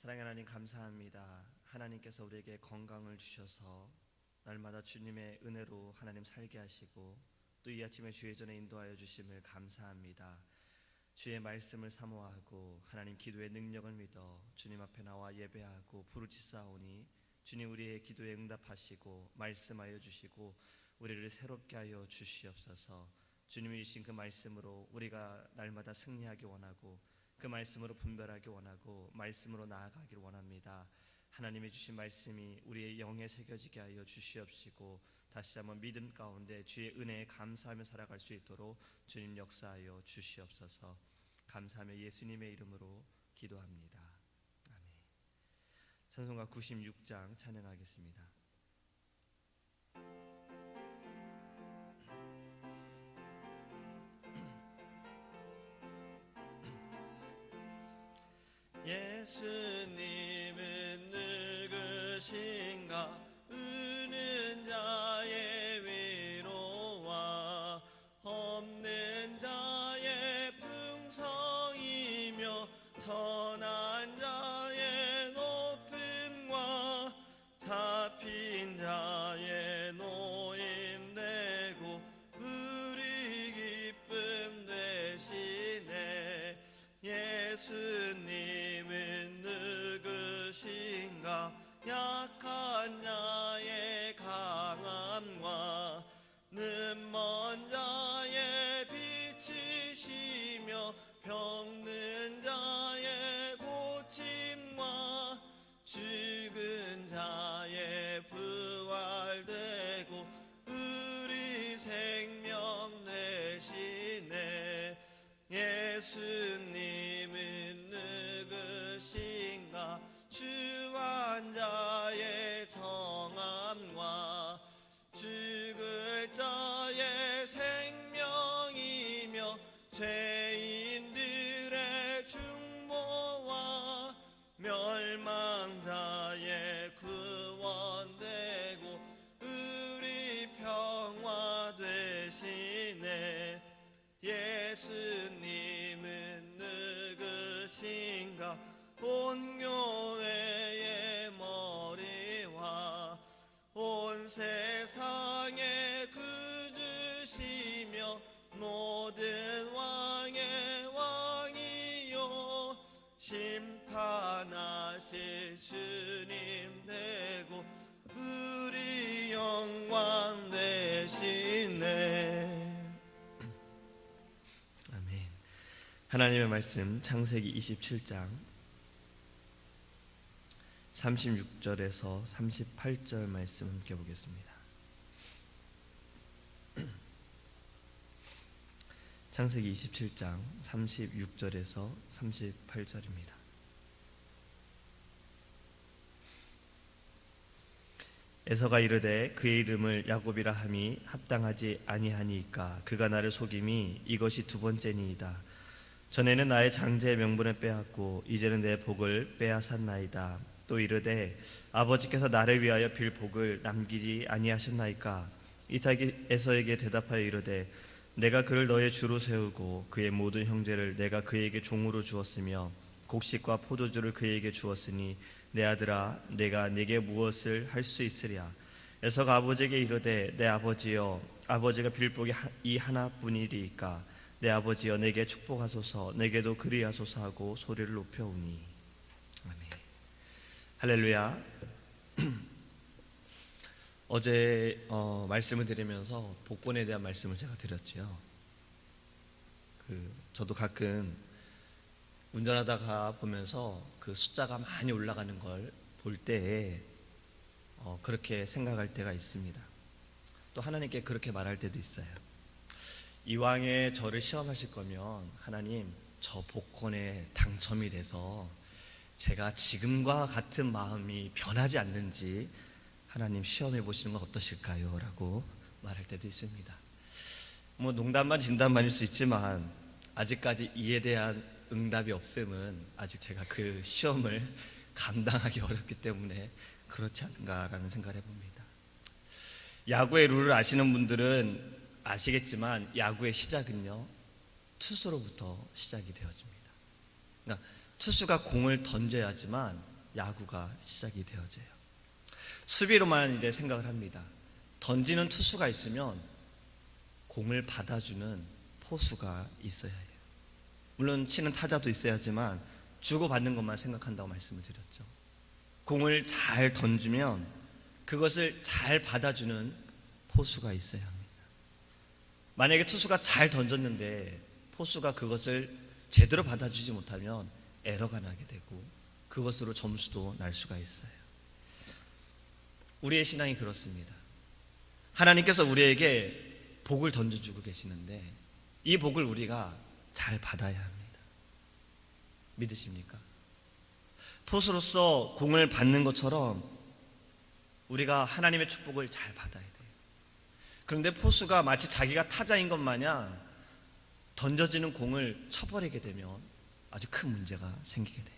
사랑하는 하나님, 감사합니다. 하나님께서 우리에게 건강을 주셔서 날마다 주님의 은혜로 하나님 살게 하시고 또 이 아침에 주의 전에 인도하여 주심을 감사합니다. 주의 말씀을 사모하고 하나님 기도의 능력을 믿어 주님 앞에 나와 예배하고 부르짖사오니 주님 우리의 기도에 응답하시고 말씀하여 주시고 우리를 새롭게 하여 주시옵소서. 주님이 주신 그 말씀으로 우리가 날마다 승리하기 원하고 그 말씀으로 분별하기 원하고 말씀으로 나아가기를 원합니다. 하나님이 주신 말씀이 우리의 영에 새겨지게 하여 주시옵시고 다시 한번 믿음 가운데 주의 은혜에 감사하며 살아갈 수 있도록 주님 역사하여 주시옵소서. 감사하며 예수님의 이름으로 기도합니다. 아멘. 찬송가 96장 찬양하겠습니다. 예수님은 누구신가? 우는 자의 위로와 없는 자의 풍성이며 선한 자의 높음과 잡힌 자의 노임되고 우리 기쁨 되시네. 예수님은 누구신가? 약한 자의 강함과 눈먼 자의 빛이시며 병든 자의 고침과 죽은 자의 부활되고 우리 생명 되시네. 예수님은 누구신가? 주한 자의 정함과 죽을 자의 생명이며 죄인들의 중보와 멸망자의 구원되고 우리 평화 되시네. 예수님은 누구신가? 온 교회의 머리와 온 세상의 구주시며 모든 왕의 왕이요 심판하실 주님 되고 우리 영광 되시네. 아멘. 하나님의 말씀 창세기 27장 36절에서 38절 말씀 함께 보겠습니다. 창세기 27장 36절에서 38절입니다. 에서가 이르되 그의 이름을 야곱이라 함이 합당하지 아니하니이까 그가 나를 속임이 이것이 두 번째니이다. 전에는 나의 장제의 명분을 빼앗고 이제는 내 복을 빼앗았나이다. 또 이르되 아버지께서 나를 위하여 빌 복을 남기지 아니하셨나이까? 이삭이 에서에게 대답하여 이르되 내가 그를 너의 주로 세우고 그의 모든 형제를 내가 그에게 종으로 주었으며 곡식과 포도주를 그에게 주었으니 내 아들아 내가 네게 무엇을 할 수 있으랴? 에서가 아버지에게 이르되 내 아버지여 아버지가 빌 복이 이 하나뿐이리이까? 내 아버지여 내게 축복하소서 내게도 그리하소서 하고 소리를 높여오니. 아멘. 할렐루야. 어제 말씀을 드리면서 복권에 대한 말씀을 제가 드렸죠. 저도 가끔 운전하다가 보면서 그 숫자가 많이 올라가는 걸 볼 때에 그렇게 생각할 때가 있습니다. 또 하나님께 그렇게 말할 때도 있어요. 이왕에 저를 시험하실 거면 하나님 저 복권에 당첨이 돼서 제가 지금과 같은 마음이 변하지 않는지 하나님 시험해 보시는 건 어떠실까요? 라고 말할 때도 있습니다. 뭐 농담만 진담만일 수 있지만 아직까지 이에 대한 응답이 없음은 아직 제가 그 시험을 감당하기 어렵기 때문에 그렇지 않은가라는 생각을 해봅니다. 야구의 룰을 아시는 분들은 아시겠지만 야구의 시작은요 투수로부터 시작이 되어집니다. 그러니까 투수가 공을 던져야지만 야구가 시작이 되어져요. 수비로만 이제 생각을 합니다. 던지는 투수가 있으면 공을 받아주는 포수가 있어야 해요. 물론 치는 타자도 있어야지만 주고받는 것만 생각한다고 말씀을 드렸죠. 공을 잘 던지면 그것을 잘 받아주는 포수가 있어야 합니다. 만약에 투수가 잘 던졌는데 포수가 그것을 제대로 받아주지 못하면 에러가 나게 되고 그것으로 점수도 날 수가 있어요. 우리의 신앙이 그렇습니다. 하나님께서 우리에게 복을 던져주고 계시는데 이 복을 우리가 잘 받아야 합니다. 믿으십니까? 포수로서 공을 받는 것처럼 우리가 하나님의 축복을 잘 받아야 돼요. 그런데 포수가 마치 자기가 타자인 것 마냥 던져지는 공을 쳐버리게 되면 아주 큰 문제가 생기게 돼요.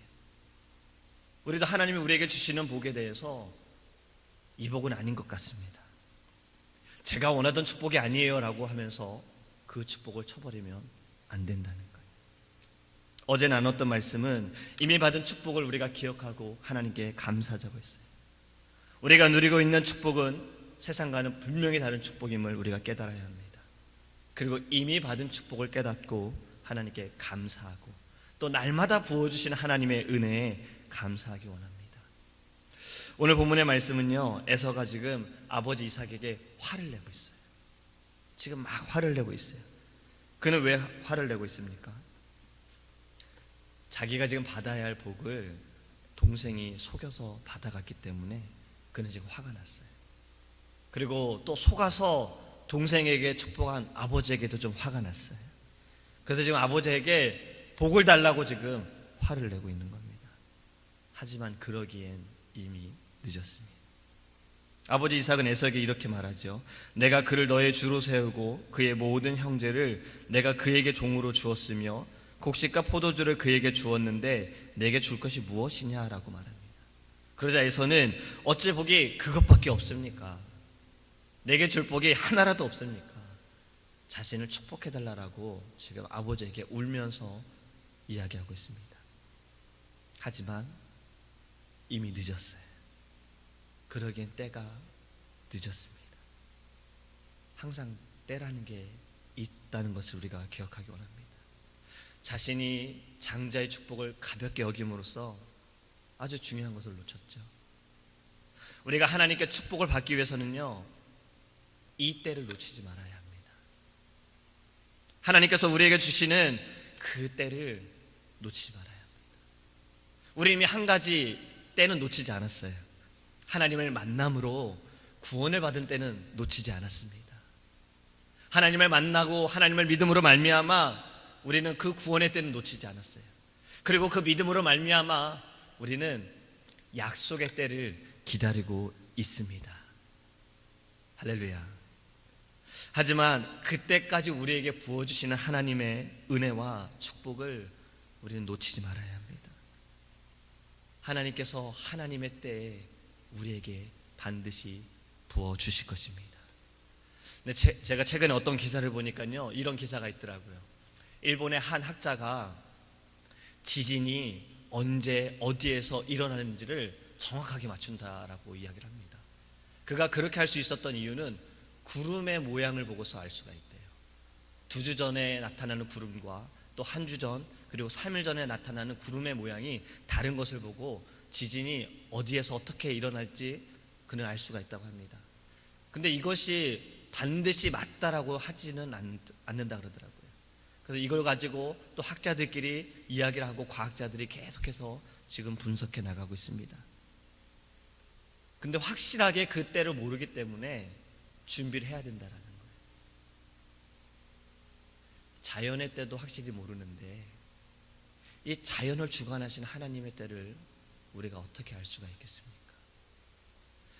우리도 하나님이 우리에게 주시는 복에 대해서 이 복은 아닌 것 같습니다. 제가 원하던 축복이 아니에요 라고 하면서 그 축복을 쳐버리면 안 된다는 거예요. 어제 나눴던 말씀은 이미 받은 축복을 우리가 기억하고 하나님께 감사하자고 했어요. 우리가 누리고 있는 축복은 세상과는 분명히 다른 축복임을 우리가 깨달아야 합니다. 그리고 이미 받은 축복을 깨닫고 하나님께 감사하고 또 날마다 부어주시는 하나님의 은혜에 감사하기 원합니다. 오늘 본문의 말씀은요, 에서가 지금 아버지 이삭에게 화를 내고 있어요. 지금 막 화를 내고 있어요. 그는 왜 화를 내고 있습니까? 자기가 지금 받아야 할 복을 동생이 속여서 받아갔기 때문에 그는 지금 화가 났어요. 그리고 또 속아서 동생에게 축복한 아버지에게도 좀 화가 났어요. 그래서 지금 아버지에게 복을 달라고 지금 화를 내고 있는 겁니다. 하지만 그러기엔 이미 늦었습니다. 아버지 이삭은 에서에게 이렇게 말하죠. 내가 그를 너의 주로 세우고 그의 모든 형제를 내가 그에게 종으로 주었으며 곡식과 포도주를 그에게 주었는데 내게 줄 것이 무엇이냐라고 말합니다. 그러자 에서는 어찌 복이 그것밖에 없습니까? 내게 줄 복이 하나라도 없습니까? 자신을 축복해달라고 지금 아버지에게 울면서 이야기하고 있습니다. 하지만 이미 늦었어요. 그러기엔 때가 늦었습니다. 항상 때라는 게 있다는 것을 우리가 기억하기 원합니다. 자신이 장자의 축복을 가볍게 여김으로써 아주 중요한 것을 놓쳤죠. 우리가 하나님께 축복을 받기 위해서는요, 이 때를 놓치지 말아야 합니다. 하나님께서 우리에게 주시는 그 때를 놓치지 말아야 합니다. 우리 이미 한 가지 때는 놓치지 않았어요. 하나님을 만남으로 구원을 받은 때는 놓치지 않았습니다. 하나님을 만나고 하나님을 믿음으로 말미암아 우리는 그 구원의 때는 놓치지 않았어요. 그리고 그 믿음으로 말미암아 우리는 약속의 때를 기다리고 있습니다. 할렐루야. 하지만 그때까지 우리에게 부어주시는 하나님의 은혜와 축복을 우리는 놓치지 말아야 합니다. 하나님께서 하나님의 때에 우리에게 반드시 부어주실 것입니다. 근데 제가 최근에 어떤 기사를 보니까요, 이런 기사가 있더라고요. 일본의 한 학자가 지진이 언제 어디에서 일어나는지를 정확하게 맞춘다라고 이야기를 합니다. 그가 그렇게 할 수 있었던 이유는 구름의 모양을 보고서 알 수가 있대요. 2주 전에 나타나는 구름과 또 한 주 전 그리고 3일 전에 나타나는 구름의 모양이 다른 것을 보고 지진이 어디에서 어떻게 일어날지 그는 알 수가 있다고 합니다. 근데 이것이 반드시 맞다라고 하지는 않는다 그러더라고요. 그래서 이걸 가지고 또 학자들끼리 이야기를 하고 과학자들이 계속해서 지금 분석해 나가고 있습니다. 근데 확실하게 그 때를 모르기 때문에 준비를 해야 된다라는 거예요. 자연의 때도 확실히 모르는데 이 자연을 주관하시는 하나님의 때를 우리가 어떻게 알 수가 있겠습니까?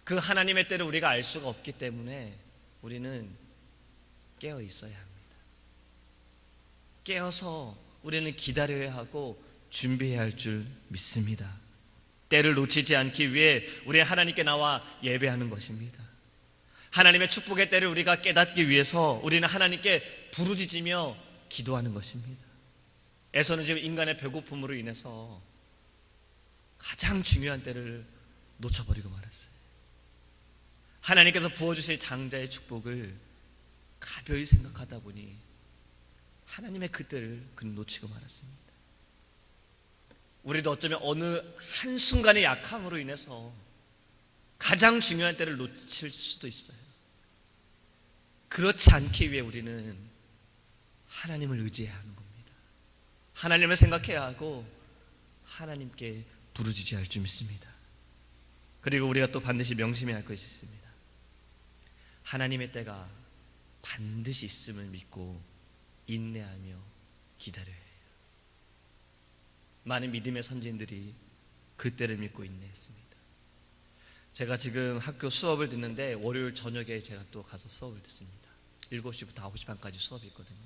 그 하나님의 때를 우리가 알 수가 없기 때문에 우리는 깨어 있어야 합니다. 깨어서 우리는 기다려야 하고 준비해야 할 줄 믿습니다. 때를 놓치지 않기 위해 우리는 하나님께 나와 예배하는 것입니다. 하나님의 축복의 때를 우리가 깨닫기 위해서 우리는 하나님께 부르짖으며 기도하는 것입니다. 에서는 지금 인간의 배고픔으로 인해서 가장 중요한 때를 놓쳐버리고 말았어요. 하나님께서 부어주실 장자의 축복을 가벼이 생각하다 보니 하나님의 그 때를 그는 놓치고 말았습니다. 우리도 어쩌면 어느 한순간의 약함으로 인해서 가장 중요한 때를 놓칠 수도 있어요. 그렇지 않기 위해 우리는 하나님을 의지해야 하는 겁니다. 하나님을 생각해야 하고 하나님께 부르짖어야 할 줄 믿습니다. 그리고 우리가 또 반드시 명심해야 할 것이 있습니다. 하나님의 때가 반드시 있음을 믿고 인내하며 기다려야 해요. 많은 믿음의 선진들이 그 때를 믿고 인내했습니다. 제가 지금 학교 수업을 듣는데 월요일 저녁에 제가 또 가서 수업을 듣습니다. 7시부터 9시 반까지 수업이 있거든요.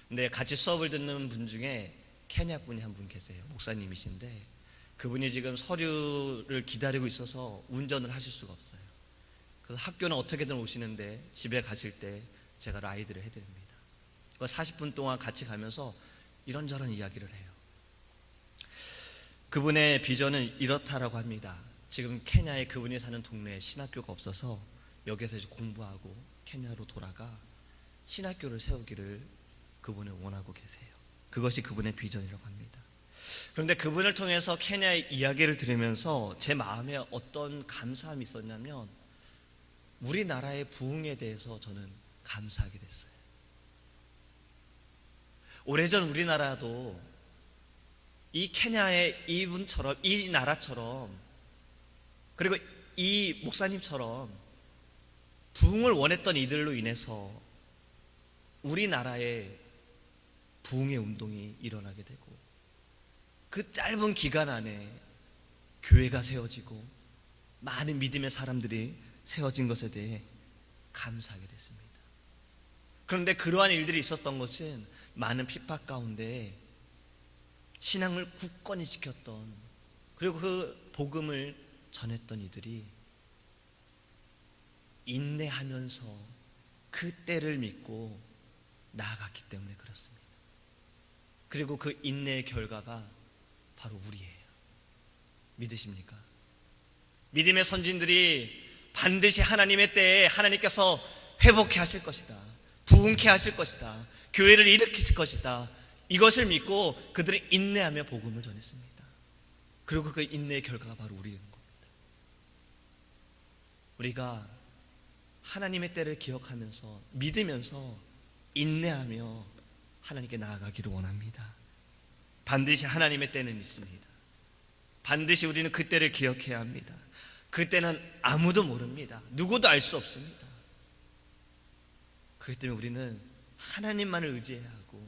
근데 같이 수업을 듣는 분 중에 케냐 분이 한 분 계세요. 목사님이신데 그분이 지금 서류를 기다리고 있어서 운전을 하실 수가 없어요. 그래서 학교는 어떻게든 오시는데 집에 가실 때 제가 라이드를 해드립니다. 40분 동안 같이 가면서 이런저런 이야기를 해요. 그분의 비전은 이렇다라고 합니다. 지금 케냐에 그분이 사는 동네에 신학교가 없어서 여기서 이제 공부하고 케냐로 돌아가 신학교를 세우기를 그분은 원하고 계세요. 그것이 그분의 비전이라고 합니다. 그런데 그분을 통해서 케냐의 이야기를 들으면서 제 마음에 어떤 감사함이 있었냐면 우리나라의 부흥에 대해서 저는 감사하게 됐어요. 오래전 우리나라도 이 케냐의 이분처럼, 이 나라처럼, 그리고 이 목사님처럼 부흥을 원했던 이들로 인해서 우리나라에 부흥의 운동이 일어나게 되고 그 짧은 기간 안에 교회가 세워지고 많은 믿음의 사람들이 세워진 것에 대해 감사하게 됐습니다. 그런데 그러한 일들이 있었던 것은 많은 핍박 가운데 신앙을 굳건히 지켰던, 그리고 그 복음을 전했던 이들이 인내하면서 그 때를 믿고 나아갔기 때문에 그렇습니다. 그리고 그 인내의 결과가 바로 우리예요. 믿으십니까? 믿음의 선진들이 반드시 하나님의 때에 하나님께서 회복케 하실 것이다, 부흥케 하실 것이다, 교회를 일으키실 것이다, 이것을 믿고 그들은 인내하며 복음을 전했습니다. 그리고 그 인내의 결과가 바로 우리인 겁니다. 우리가 하나님의 때를 기억하면서 믿으면서 인내하며 하나님께 나아가기를 원합니다. 반드시 하나님의 때는 있습니다. 반드시 우리는 그 때를 기억해야 합니다. 그 때는 아무도 모릅니다. 누구도 알 수 없습니다. 그렇기 때문에 우리는 하나님만을 의지해야 하고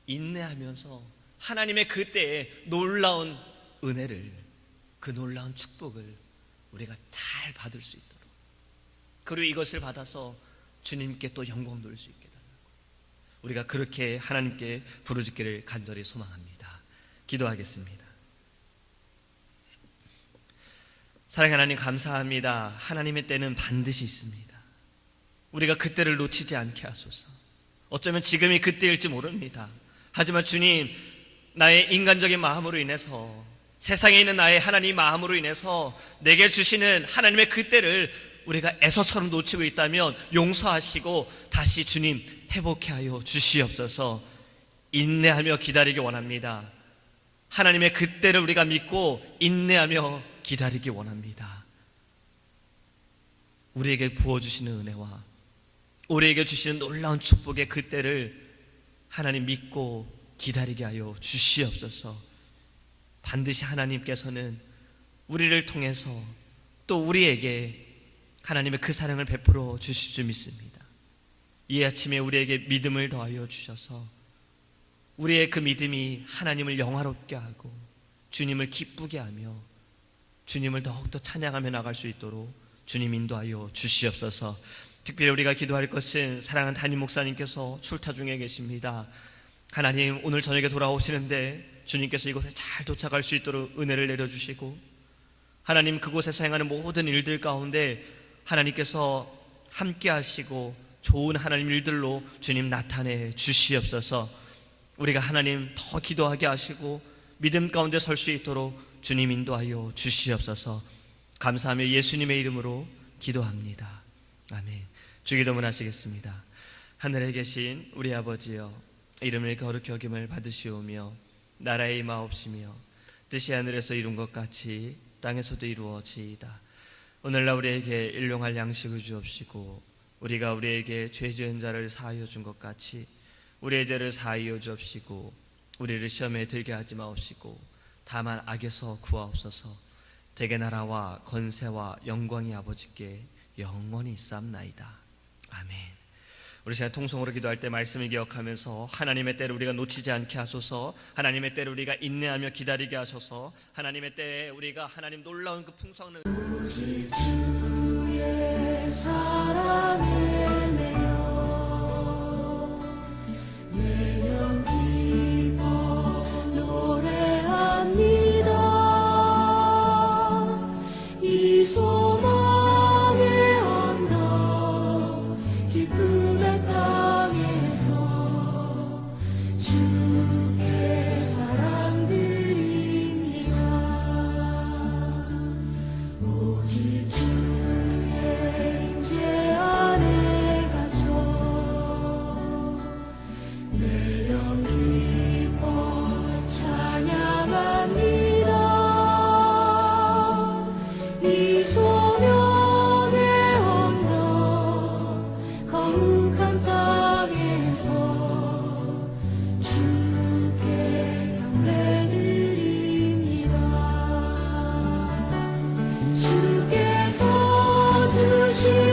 인내하면서 하나님의 그 때에 놀라운 은혜를, 그 놀라운 축복을 우리가 잘 받을 수 있도록, 그리고 이것을 받아서 주님께 또 영광 돌릴 수 있게 달라고 우리가 그렇게 하나님께 부르짖기를 간절히 소망합니다. 기도하겠습니다. 사랑하는 하나님, 감사합니다. 하나님의 때는 반드시 있습니다. 우리가 그 때를 놓치지 않게 하소서. 어쩌면 지금이 그 때일지 모릅니다. 하지만 주님, 나의 인간적인 마음으로 인해서, 세상에 있는 나의 하나님 마음으로 인해서 내게 주시는 하나님의 그 때를 우리가 애서처럼 놓치고 있다면 용서하시고 다시 주님 회복케 하여 주시옵소서. 인내하며 기다리기 원합니다. 하나님의 그 때를 우리가 믿고 인내하며 기다리기 원합니다. 우리에게 부어주시는 은혜와 우리에게 주시는 놀라운 축복의 그 때를 하나님 믿고 기다리게 하여 주시옵소서. 반드시 하나님께서는 우리를 통해서 또 우리에게 하나님의 그 사랑을 베풀어 주실 줄 믿습니다. 이 아침에 우리에게 믿음을 더하여 주셔서 우리의 그 믿음이 하나님을 영화롭게 하고 주님을 기쁘게 하며 주님을 더욱더 찬양하며 나갈 수 있도록 주님 인도하여 주시옵소서. 특별히 우리가 기도할 것은 사랑하는 담임 목사님께서 출타 중에 계십니다. 하나님, 오늘 저녁에 돌아오시는데 주님께서 이곳에 잘 도착할 수 있도록 은혜를 내려주시고, 하나님 그곳에서 행하는 모든 일들 가운데 하나님께서 함께 하시고 좋은 하나님 일들로 주님 나타내 주시옵소서. 우리가 하나님 더 기도하게 하시고 믿음 가운데 설 수 있도록 주님 인도하여 주시옵소서. 감사하며 예수님의 이름으로 기도합니다. 아멘. 주기도문 하시겠습니다. 하늘에 계신 우리 아버지여, 이름을 거룩히 여김을 받으시오며 나라의 임하옵시며 뜻이 하늘에서 이룬 것 같이 땅에서도 이루어지이다. 오늘날 우리에게 일용할 양식을 주옵시고 우리가 우리에게 죄 지은 자를 사하여 준 것 같이 우리의 죄를 사하여 주옵시고 우리를 시험에 들게 하지 마옵시고 다만 악에서 구하옵소서. 대개 나라와 권세와 영광이 아버지께 영원히 있사옵나이다. 아멘. 우리 시간 통성으로 기도할 때 말씀을 기억하면서 하나님의 때를 우리가 놓치지 않게 하소서. 하나님의 때를 우리가 인내하며 기다리게 하소서. 하나님의 때에 우리가 하나님 놀라운 그 풍성을 오직 주의 사랑에 매여 내 영 기뻐 노래합니다. 이 소망의 언덕 기쁨의 땅에서 주께 사랑 드립니다. 오직 주의 임재 안에 갇혀 내 영 기뻐 찬양합니다. 이 소명의 언덕 거룩한 땅에서 주께 경배드립니다. 주께서 주신